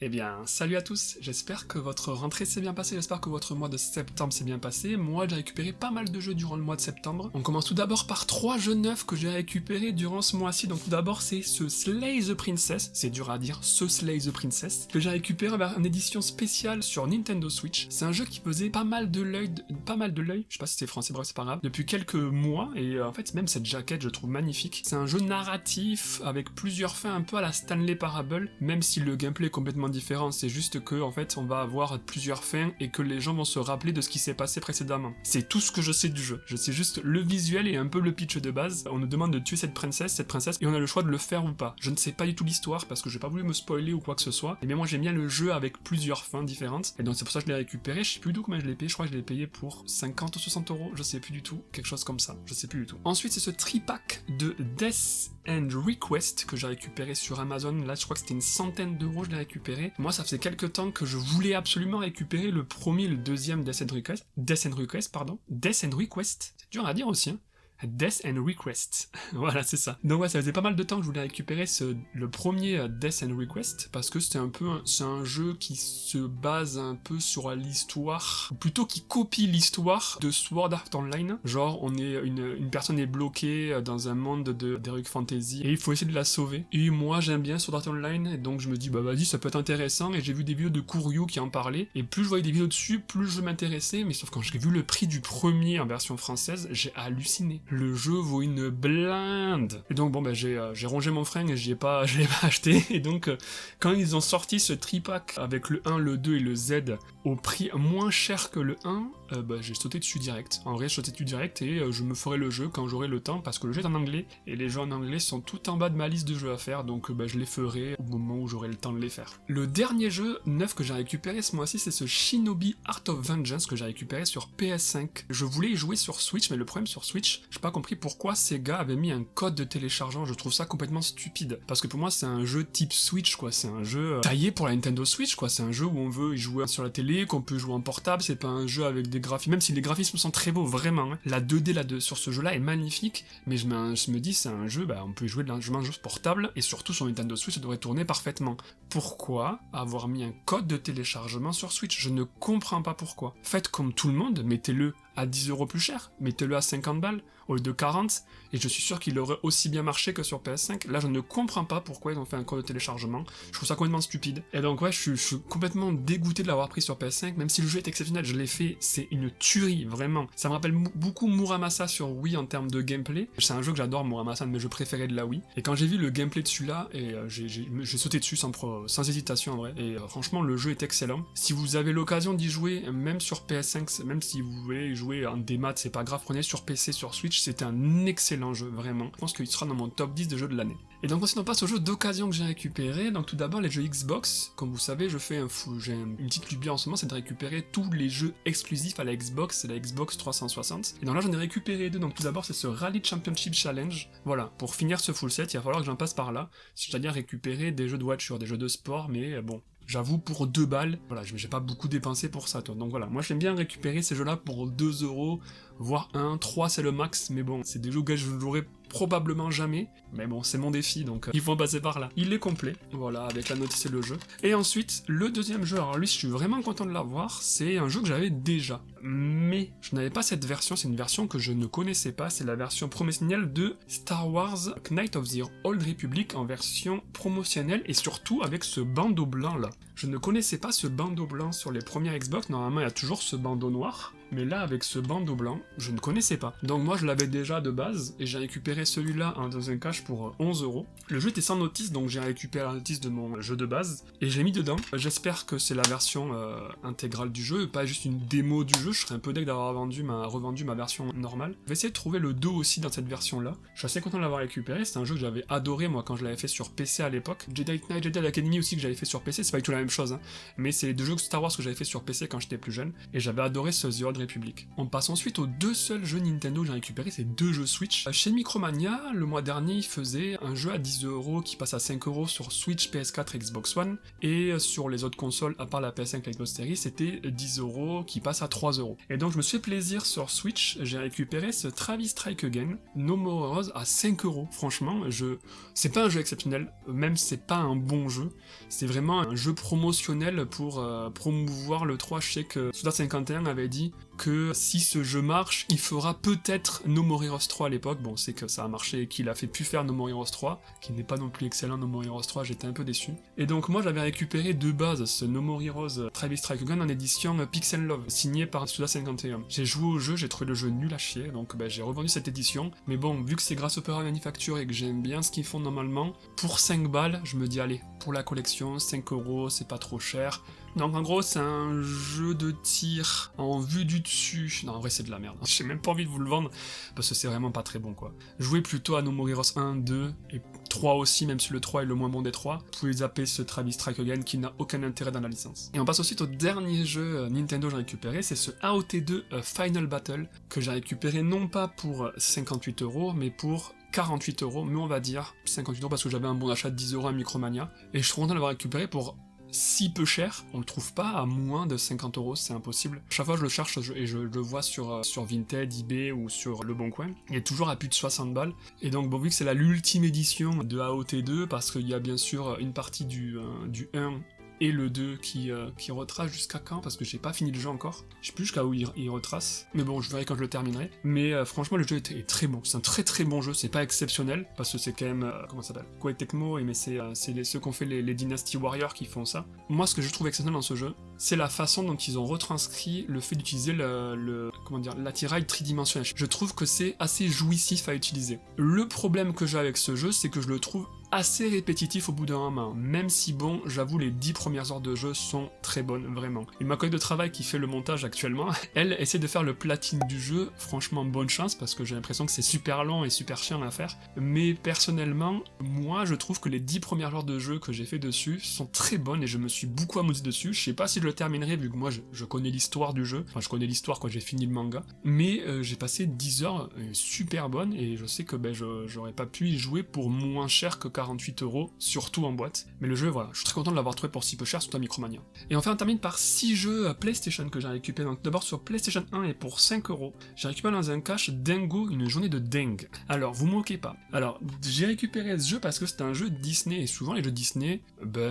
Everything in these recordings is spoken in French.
Eh bien, salut à tous, j'espère que votre rentrée s'est bien passée, j'espère que votre mois de septembre s'est bien passé. Moi, j'ai récupéré pas mal de jeux durant le mois de septembre. On commence tout d'abord par 3 jeux neufs que j'ai récupérés durant ce mois-ci. Donc tout d'abord, c'est ce Slay the Princess, c'est dur à dire, ce Slay the Princess, que j'ai récupéré en édition spéciale sur Nintendo Switch. C'est un jeu qui faisait pas mal de l'œil, je sais pas si c'est français, bref, c'est pas grave, depuis quelques mois, et en fait, même cette jaquette, je trouve magnifique. C'est un jeu narratif, avec plusieurs fins un peu à la Stanley Parable, même si le gameplay est complètement différent, c'est juste que en fait on va avoir plusieurs fins et que les gens vont se rappeler de ce qui s'est passé précédemment. C'est tout ce que je sais du jeu. Je sais juste le visuel et un peu le pitch de base. On nous demande de tuer cette princesse, et on a le choix de le faire ou pas. Je ne sais pas du tout l'histoire parce que j'ai pas voulu me spoiler ou quoi que ce soit. Et bien moi j'aime bien le jeu avec plusieurs fins différentes. Et donc c'est pour ça que je l'ai récupéré. Je sais plus du tout combien je l'ai payé. Je crois que je l'ai payé pour 50 ou 60 euros. Je sais plus du tout. Quelque chose comme ça. Je sais plus du tout. Ensuite c'est ce tripack de Death and Request que j'ai récupéré sur Amazon. Là je crois que c'était une centaine d'euros. Je l'ai récupéré. Moi, ça faisait quelques temps que je voulais absolument récupérer le premier et le deuxième Death and Request, c'est dur à dire aussi, hein. Death and Request, voilà c'est ça. Donc ouais, ça faisait pas mal de temps que je voulais récupérer le premier Death and Request, parce que c'est un jeu qui se base un peu sur l'histoire, ou plutôt qui copie l'histoire de Sword Art Online. Genre, une personne est bloquée dans un monde d'Heroic Fantasy, et il faut essayer de la sauver. Et moi j'aime bien Sword Art Online, et donc je me dis bah vas-y, ça peut être intéressant, et j'ai vu des vidéos de Kuryu qui en parlaient, et plus je voyais des vidéos dessus, plus je m'intéressais, mais sauf quand j'ai vu le prix du premier en version française, j'ai halluciné. Le jeu vaut une blinde. Et donc bon bah j'ai rongé mon frein et je l'ai pas acheté. Et donc quand ils ont sorti ce tripack avec le 1, le 2 et le Z au prix moins cher que le 1, bah j'ai sauté dessus direct. En vrai, je sautais dessus direct et je me ferai le jeu quand j'aurai le temps, parce que le jeu est en anglais et les jeux en anglais sont tout en bas de ma liste de jeux à faire, donc bah je les ferai au moment où j'aurai le temps de les faire. Le dernier jeu neuf que j'ai récupéré ce mois-ci, c'est ce Shinobi Art of Vengeance que j'ai récupéré sur PS5. Je voulais y jouer sur Switch, mais le problème sur Switch, j'ai pas compris pourquoi Sega avait mis un code de téléchargement. Je trouve ça complètement stupide, parce que pour moi c'est un jeu type Switch quoi, c'est un jeu taillé pour la Nintendo Switch quoi, c'est un jeu où on veut y jouer sur la télé, qu'on peut jouer en portable, c'est pas un jeu avec des graphismes, même si les graphismes sont très beaux vraiment, hein. La 2D sur ce jeu là est magnifique, mais je me dis c'est un jeu, bah on peut y jouer largement un jeu portable, et surtout sur Nintendo Switch ça devrait tourner parfaitement. Pourquoi avoir mis un code de téléchargement sur Switch? Je ne comprends pas pourquoi. Faites comme tout le monde, mettez-le à 10 € plus cher, mettez-le à 50 balles au lieu de 40, et je suis sûr qu'il aurait aussi bien marché que sur PS5. Là, je ne comprends pas pourquoi ils ont fait un code de téléchargement, je trouve ça complètement stupide. Et donc ouais, je suis complètement dégoûté de l'avoir pris sur PS5, même si le jeu est exceptionnel, je l'ai fait, c'est une tuerie, vraiment. Ça me rappelle beaucoup Muramasa sur Wii en termes de gameplay. C'est un jeu que j'adore, Muramasa, un de mes jeux préférés de la Wii. Et quand j'ai vu le gameplay de celui-là, et j'ai sauté dessus sans hésitation en vrai, et franchement, le jeu est excellent. Si vous avez l'occasion d'y jouer, même sur PS5, même si vous voulez y jouer en démat, c'est pas grave, prenez sur PC, sur Switch, c'est un excellent jeu, vraiment. Je pense qu'il sera dans mon top 10 de jeux de l'année. Et donc ensuite on passe aux jeux d'occasion que j'ai récupérés. Donc tout d'abord les jeux Xbox. Comme vous savez, j'ai une petite lubie en ce moment, c'est de récupérer tous les jeux exclusifs à la Xbox, c'est la Xbox 360. Et donc là j'en ai récupéré deux. Donc tout d'abord c'est ce Rally Championship Challenge. Voilà, pour finir ce full set, il va falloir que j'en passe par là. C'est-à-dire récupérer des jeux de voiture, des jeux de sport, mais bon. J'avoue, pour 2 balles, voilà, j'ai pas beaucoup dépensé pour ça, toi. Donc voilà, moi j'aime bien récupérer ces jeux-là pour 2 €, voire 1, 3 c'est le max, mais bon, c'est des jeux que je jouerai probablement jamais, mais bon, c'est mon défi, donc il faut en passer par là. Il est complet, voilà, avec la notice et le jeu. Et ensuite, le deuxième jeu, alors lui, je suis vraiment content de l'avoir, c'est un jeu que j'avais déjà, mais je n'avais pas cette version, c'est une version que je ne connaissais pas, c'est la version promotionnelle de Star Wars Knights of the Old Republic en version promotionnelle, et surtout avec ce bandeau blanc là. Je ne connaissais pas ce bandeau blanc sur les premières Xbox, normalement il y a toujours ce bandeau noir, mais là avec ce bandeau blanc, je ne connaissais pas. Donc moi je l'avais déjà de base, et j'ai récupéré celui-là dans un cache pour 11 €. Le jeu était sans notice, donc j'ai récupéré la notice de mon jeu de base, et je l'ai mis dedans. J'espère que c'est la version intégrale du jeu, pas juste une démo du jeu, je serais un peu deg d'avoir revendu ma version normale. Je vais essayer de trouver le 2 aussi dans cette version-là. Je suis assez content de l'avoir récupéré, c'est un jeu que j'avais adoré moi quand je l'avais fait sur PC à l'époque. Jedi Knight, Jedi Academy aussi que j'avais fait sur PC, c'est pas du tout la même chose, hein. Mais c'est les deux jeux Star Wars que j'avais fait sur PC quand j'étais plus jeune, et j'avais adoré ce The Old Republic. On passe ensuite aux deux seuls jeux Nintendo que j'ai récupérés, c'est 2 jeux Switch. Chez Micromania, le mois dernier, ils faisaient un jeu à 10 € qui passe à 5 € sur Switch, PS4 et Xbox One, et sur les autres consoles, à part la PS5 et la Xbox Series, c'était 10 € qui passe à 3 €. Et donc je me suis fait plaisir sur Switch, j'ai récupéré ce Travis Strike Again, No More Heroes à 5 €. Franchement, c'est pas un jeu exceptionnel, même c'est pas un bon jeu, c'est vraiment un jeu promo promotionnel pour promouvoir le 3. Je sais que Suda51 avait dit que si ce jeu marche, il fera peut-être No More Heroes 3 à l'époque. Bon, c'est que ça a marché et qu'il a fait pu faire No More Heroes 3, qui n'est pas non plus excellent No More Heroes 3, j'étais un peu déçu. Et donc moi j'avais récupéré de base ce No More Heroes Travis Strike en édition Pixel Love, signé par Suda51. J'ai joué au jeu, j'ai trouvé le jeu nul à chier, donc j'ai revendu cette édition. Mais bon, vu que c'est grâce au Opera Manufacture et que j'aime bien ce qu'ils font normalement, pour 5 balles, je me dis allez, pour la collection, 5€, c'est pas trop cher. Donc en gros c'est un jeu de tir en vue du dessus. Non en vrai c'est de la merde, j'ai même pas envie de vous le vendre parce que c'est vraiment pas très bon quoi. Jouez plutôt à No More Heroes 1, 2 et 3 aussi, même si le 3 est le moins bon des 3. Vous pouvez zapper ce Travis Strike Again qui n'a aucun intérêt dans la licence. Et on passe ensuite au dernier jeu Nintendo que j'ai récupéré, c'est ce AOT2 Final Battle que j'ai récupéré non pas pour 58€ mais pour 48€, mais on va dire 58€ parce que j'avais un bon d'achat de 10€ à Micromania, et je suis content de l'avoir récupéré pour si peu cher, on le trouve pas à moins de 50€, c'est impossible. Chaque fois je le cherche et je le vois sur Vinted, eBay ou sur Le Bon Coin, il est toujours à plus de 60 balles, et donc bon vu que c'est l'ultime édition de AOT2, parce qu'il y a bien sûr une partie du 1 et le 2 qui retrace jusqu'à quand, parce que j'ai pas fini le jeu encore. Je sais plus jusqu'à où il retrace, mais bon, je verrai quand je le terminerai. Mais franchement, le jeu est très bon. C'est un très très bon jeu, c'est pas exceptionnel, parce que c'est quand même, comment ça s'appelle, Koei Tecmo, mais c'est ceux qui ont fait les Dynasty Warriors qui font ça. Moi, ce que je trouve exceptionnel dans ce jeu, c'est la façon dont ils ont retranscrit le fait d'utiliser l'attirail tridimensionnel. Je trouve que c'est assez jouissif à utiliser. Le problème que j'ai avec ce jeu, c'est que je le trouve assez répétitif au bout d'un moment, même si bon, j'avoue les 10 premières heures de jeu sont très bonnes, vraiment. Et ma collègue de travail qui fait le montage actuellement, elle essaie de faire le platine du jeu, franchement bonne chance, parce que j'ai l'impression que c'est super long et super chiant à faire, mais personnellement, moi je trouve que les 10 premières heures de jeu que j'ai fait dessus sont très bonnes et je me suis beaucoup amusé dessus. Je sais pas si je le terminerai vu que moi je connais l'histoire du jeu, enfin je connais l'histoire quand j'ai fini le manga, mais j'ai passé 10 heures super bonnes et je sais que j'aurais pas pu y jouer pour moins cher que 48€, surtout en boîte. Mais le jeu, voilà, je suis très content de l'avoir trouvé pour si peu cher, surtout à Micromania. Et enfin, on termine par 6 jeux PlayStation que j'ai récupéré. Donc d'abord sur PlayStation 1 et pour 5€, j'ai récupéré dans un cache Dingo, une journée de dingue. Alors, vous moquez pas. Alors, j'ai récupéré ce jeu parce que c'est un jeu Disney, et souvent les jeux Disney,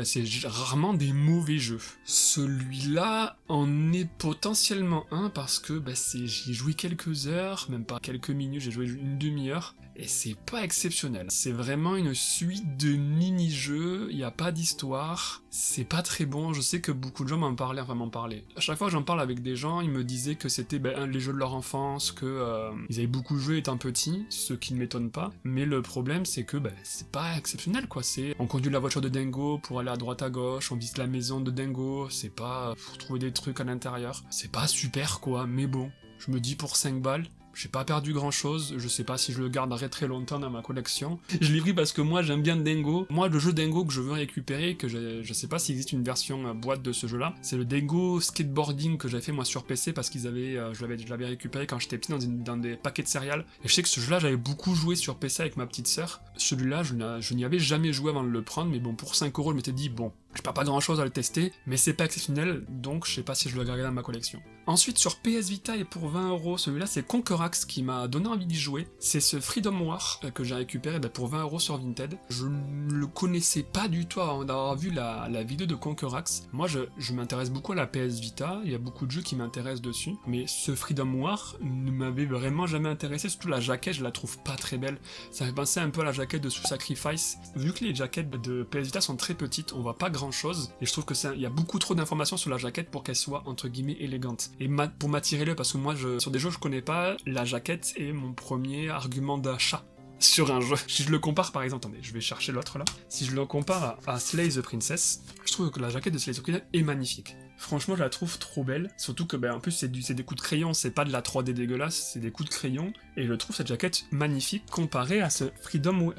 c'est rarement des mauvais jeux. Celui-là en est potentiellement un parce que j'y ai joué quelques heures, même pas quelques minutes, j'ai joué une demi-heure, et c'est pas exceptionnel. C'est vraiment une suite de mini-jeux, il n'y a pas d'histoire, c'est pas très bon, je sais que beaucoup de gens m'en parlaient. À chaque fois que j'en parle avec des gens, ils me disaient que c'était les jeux de leur enfance, que ils avaient beaucoup joué étant petits, ce qui ne m'étonne pas, mais le problème c'est que c'est pas exceptionnel quoi, on conduit la voiture de Dingo pour aller à droite à gauche, on visite la maison de Dingo, c'est pas pour trouver des trucs à l'intérieur, c'est pas super quoi, mais bon, je me dis pour 5 balles, j'ai pas perdu grand chose, je sais pas si je le garderai très longtemps dans ma collection. Je l'ai pris parce que moi j'aime bien Dingo. Moi le jeu Dingo que je veux récupérer, que je sais pas s'il existe une version boîte de ce jeu là, c'est le Dingo Skateboarding que j'avais fait moi sur PC parce qu'ils avaient, je l'avais récupéré quand j'étais petit dans des paquets de céréales. Et je sais que ce jeu là j'avais beaucoup joué sur PC avec ma petite sœur. Celui-là je n'y avais jamais joué avant de le prendre, mais bon pour 5€ je m'étais dit bon, j'ai pas grand chose à le tester, mais c'est pas exceptionnel, donc je sais pas si je le garderai dans ma collection. Ensuite sur PS Vita et pour 20€, celui-là c'est Conquerax qui m'a donné envie d'y jouer. C'est ce Freedom War que j'ai récupéré pour 20€ sur Vinted. Je ne le connaissais pas du tout avant d'avoir vu la vidéo de Conquerax. Moi je m'intéresse beaucoup à la PS Vita, il y a beaucoup de jeux qui m'intéressent dessus, mais ce Freedom War ne m'avait vraiment jamais intéressé, surtout la jaquette je la trouve pas très belle. Ça me fait penser un peu à la jaquette de Sous Sacrifice. Vu que les jaquettes de PS Vita sont très petites, on voit pas grand chose, et je trouve que il y a beaucoup trop d'informations sur la jaquette pour qu'elle soit entre guillemets élégante. Et pour m'attirer l'œil, parce que moi sur des jeux que je connais pas, la jaquette est mon premier argument d'achat sur un jeu. Si je le compare par exemple, attendez, je vais chercher l'autre là. Si je le compare à Slay the Princess, je trouve que la jaquette de Slay the Princess est magnifique. Franchement, je la trouve trop belle, surtout que en plus c'est des coups de crayon, c'est pas de la 3D dégueulasse, c'est des coups de crayon, et je trouve cette jaquette magnifique comparée à ce Freedom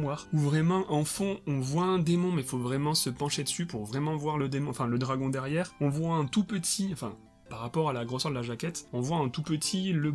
War, où vraiment en fond on voit un démon, mais il faut vraiment se pencher dessus pour vraiment voir le démon, enfin le dragon derrière, on voit un tout petit, enfin par rapport à la grosseur de la jaquette, on voit en tout petit le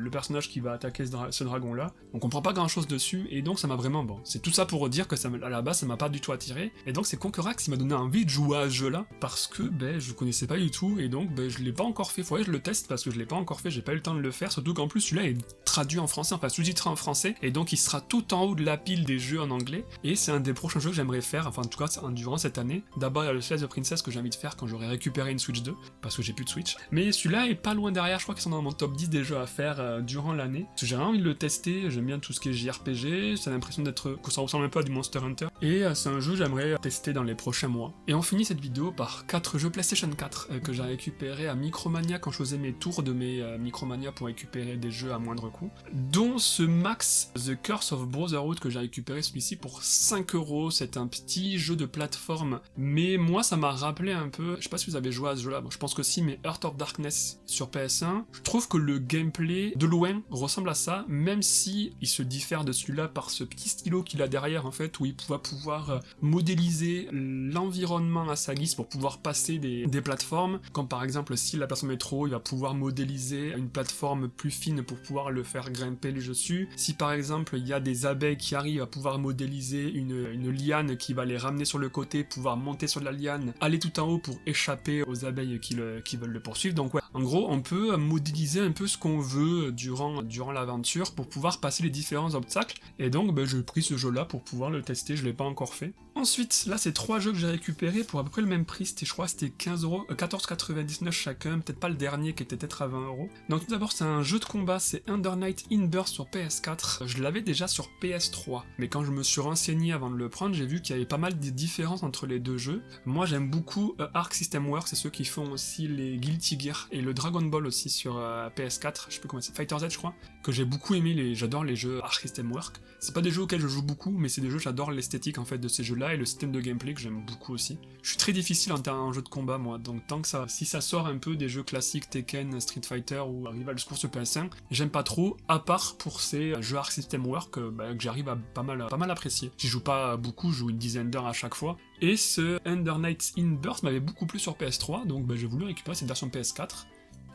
personnage qui va attaquer ce dragon-là. On comprend pas grand-chose dessus, et donc ça m'a vraiment... Bon, c'est tout ça pour dire que à la base, ça m'a pas du tout attiré, et donc c'est Conquerax qui m'a donné envie de jouer à ce jeu-là, parce que, je connaissais pas du tout, et donc, je l'ai pas encore fait. Faudrait que je le teste, parce que je l'ai pas encore fait, j'ai pas eu le temps de le faire, surtout qu'en plus, celui-là est traduit en français, enfin sous-titré en français, et donc il sera tout en haut de la pile des jeux en anglais, et c'est un des prochains jeux que j'aimerais faire, enfin en tout cas durant cette année. D'abord il y a le Slay the Princess que j'ai envie de faire quand j'aurai récupéré une Switch 2, parce que j'ai plus de Switch, mais celui-là est pas loin derrière, je crois qu'ils sont dans mon top 10 des jeux à faire durant l'année, parce que j'ai vraiment envie de le tester, j'aime bien tout ce qui est JRPG, ça a l'impression que ça ressemble un peu à du Monster Hunter, et c'est un jeu que j'aimerais tester dans les prochains mois. Et on finit cette vidéo par 4 jeux PlayStation 4 que j'ai récupéré à Micromania quand je faisais mes tours de mes Micromania pour récupérer des jeux à moindre coût, dont ce Max The Curse of Brotherhood que j'ai récupéré celui-ci pour 5€. C'est un petit jeu de plateforme, mais moi ça m'a rappelé un peu, je sais pas si vous avez joué à ce jeu-là, bon, je pense que si, mais Heart of Darkness sur PS1, je trouve que le gameplay de loin ressemble à ça, même si il se diffère de celui-là par ce petit stylo qu'il a derrière en fait, où il va pouvoir modéliser l'environnement à sa guise pour pouvoir passer des plateformes, comme par exemple si la personne met trop haut, il va pouvoir modéliser une plateforme plus fine pour pouvoir le faire grimper le dessus. Si par exemple il y a des abeilles qui arrivent, à pouvoir modéliser une liane qui va les ramener sur le côté, pouvoir monter sur la liane, aller tout en haut pour échapper aux abeilles qui veulent le poursuivre. Donc ouais, en gros on peut modéliser un peu ce qu'on veut durant l'aventure pour pouvoir passer les différents obstacles, et donc j'ai pris ce jeu là pour pouvoir le tester, je l'ai pas encore fait. Ensuite, là c'est 3 jeux que j'ai récupérés pour à peu près le même prix, je crois c'était 14,99€ chacun, peut-être pas le dernier qui était peut-être à 20€. Donc tout d'abord c'est un jeu de combat, c'est Under Night In-Burst sur PS4, je l'avais déjà sur PS3, mais quand je me suis renseigné avant de le prendre, j'ai vu qu'il y avait pas mal de différences entre les deux jeux. Moi j'aime beaucoup Arc System Works, c'est ceux qui font aussi les Guilty Gear et le Dragon Ball aussi sur PS4, je sais plus comment c'est, Fighter Z je crois, que j'ai beaucoup aimé, j'adore les jeux Arc System Works. C'est pas des jeux auxquels je joue beaucoup, mais c'est des jeux, j'adore l'esthétique en fait de ces jeux-là et le système de gameplay que j'aime beaucoup aussi. Je suis très difficile en jeu de combat moi, donc si ça sort un peu des jeux classiques Tekken, Street Fighter ou Rival Schools sur PS1, j'aime pas trop, à part pour ces jeux Arc System Works que j'arrive à pas mal apprécier. J'y joue pas beaucoup, je joue une dizaine d'heures à chaque fois, et ce Under Night In-Burst m'avait beaucoup plu sur PS3, donc j'ai voulu récupérer cette version PS4,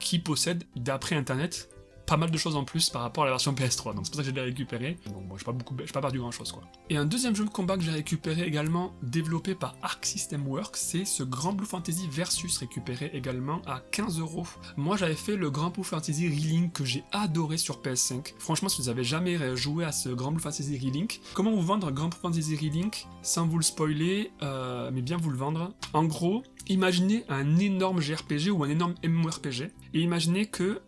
qui possède, d'après internet, pas mal de choses en plus par rapport à la version PS3, donc c'est pour ça que j'ai récupéré. Donc bon, j'ai pas perdu grand chose quoi. Et un deuxième jeu de combat que j'ai récupéré également, développé par Arc System Works, c'est ce Grand Blue Fantasy Versus, récupéré également à 15€. Moi j'avais fait le Grand Blue Fantasy Relink que j'ai adoré sur PS5. Franchement, si vous avez jamais joué à ce Grand Blue Fantasy Relink, comment vous vendre Grand Blue Fantasy Relink sans vous le spoiler, mais bien vous le vendre. En gros, imaginez un énorme JRPG ou un énorme MMORPG, et imaginez que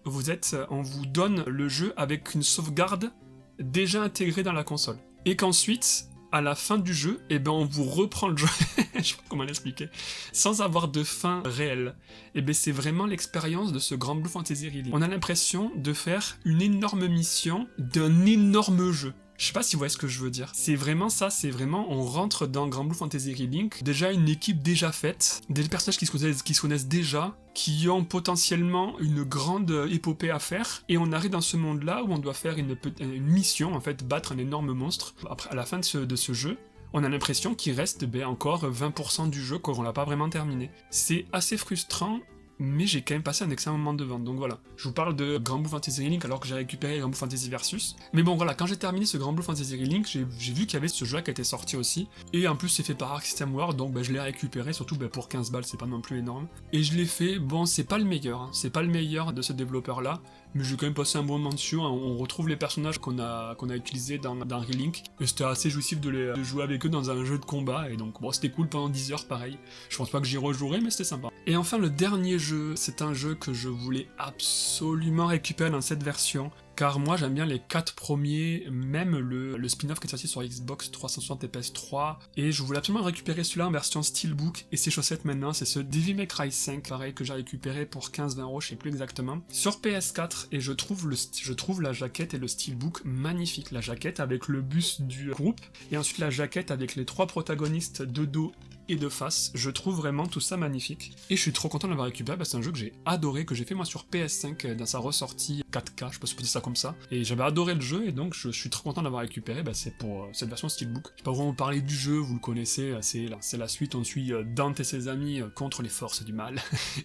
on vous donne le jeu avec une sauvegarde déjà intégrée dans la console. Et qu'ensuite, à la fin du jeu, on vous reprend le jeu, je sais pas comment l'expliquer, sans avoir de fin réelle. Et c'est vraiment l'expérience de ce Grand Blue Fantasy Relink. On a l'impression de faire une énorme mission d'un énorme jeu. Je sais pas si vous voyez ce que je veux dire. C'est vraiment ça, on rentre dans Grand Blue Fantasy Relink, déjà une équipe déjà faite, des personnages qui se connaissent déjà, qui ont potentiellement une grande épopée à faire, et on arrive dans ce monde-là où on doit faire une mission, en fait, battre un énorme monstre. Après, à la fin de ce jeu, on a l'impression qu'il reste encore 20% du jeu qu'on l'a pas vraiment terminé. C'est assez frustrant, mais j'ai quand même passé un excellent moment de vente, donc voilà. Je vous parle de Grand Blue Fantasy Relink alors que j'ai récupéré Grand Blue Fantasy Versus. Mais bon voilà, quand j'ai terminé ce Grand Blue Fantasy Relink, j'ai vu qu'il y avait ce jeu-là qui était sorti aussi. Et en plus c'est fait par Arc System Works, donc je l'ai récupéré, surtout pour 15 balles, c'est pas non plus énorme. Et je l'ai fait, bon c'est pas le meilleur, hein. C'est pas le meilleur de ce développeur-là, mais j'ai quand même passé un bon moment dessus, hein. On retrouve les personnages qu'on a utilisés dans Relink, et c'était assez jouissif de jouer avec eux dans un jeu de combat, et donc bon c'était cool pendant 10 heures pareil. Je pense pas que j'y rejouerai, mais c'était sympa. Et enfin le dernier jeu, c'est un jeu que je voulais absolument récupérer dans cette version, car moi j'aime bien les 4 premiers, même le spin-off qui est sorti sur Xbox 360 et PS3, et je voulais absolument récupérer celui-là en version Steelbook, et ses chaussettes maintenant, c'est ce Devil May Cry 5, pareil, que j'ai récupéré pour 15-20€, je sais plus exactement, sur PS4, et je trouve la jaquette et le Steelbook magnifique, la jaquette avec le bus du groupe, et ensuite la jaquette avec les 3 protagonistes de dos et de face, je trouve vraiment tout ça magnifique, et je suis trop content de l'avoir récupéré, parce que c'est un jeu que j'ai adoré, que j'ai fait moi sur PS5 dans sa ressortie 4K, je sais pas si on peut dire ça comme ça. Et j'avais adoré le jeu, et donc je suis trop content d'avoir récupéré, c'est pour cette version Steelbook. Je vais pas vraiment parler du jeu, vous le connaissez, c'est la suite, on suit Dante et ses amis contre les forces du mal.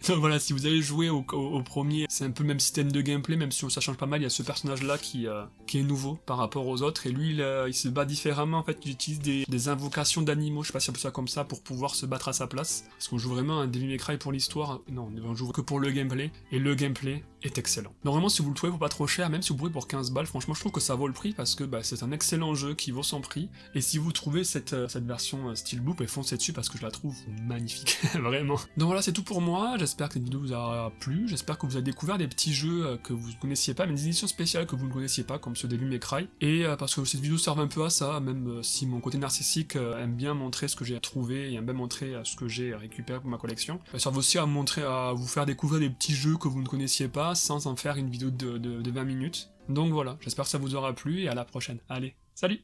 Donc voilà, si vous avez joué au premier, c'est un peu le même système de gameplay, même si ça change pas mal, il y a ce personnage-là qui est nouveau par rapport aux autres, et lui il se bat différemment, en fait, il utilise des invocations d'animaux, je sais pas si on peut ça comme ça, pour pouvoir se battre à sa place, parce qu'on joue vraiment un Devil May Cry pour l'histoire, non, on joue que pour le gameplay, et le gameplay est excellent. Normalement, si vous le trouvez pour pas trop cher, même si vous le trouvez pour 15 balles, franchement je trouve que ça vaut le prix, parce que c'est un excellent jeu qui vaut son prix, et si vous trouvez cette version Steelbook, foncez dessus parce que je la trouve magnifique, vraiment. Donc voilà, c'est tout pour moi, j'espère que cette vidéo vous aura plu, j'espère que vous avez découvert des petits jeux que vous ne connaissiez pas, mais des éditions spéciales que vous ne connaissiez pas, comme ce Devil May Cry, et parce que cette vidéo serve un peu à ça, même si mon côté narcissique aime bien montrer ce que j'ai trouvé, et aime bien montrer ce que j'ai récupéré pour ma collection, ça serve aussi à vous faire découvrir des petits jeux que vous ne connaissiez pas, sans en faire une vidéo de 20 minutes. Donc voilà, j'espère que ça vous aura plu, et à la prochaine. Allez, salut!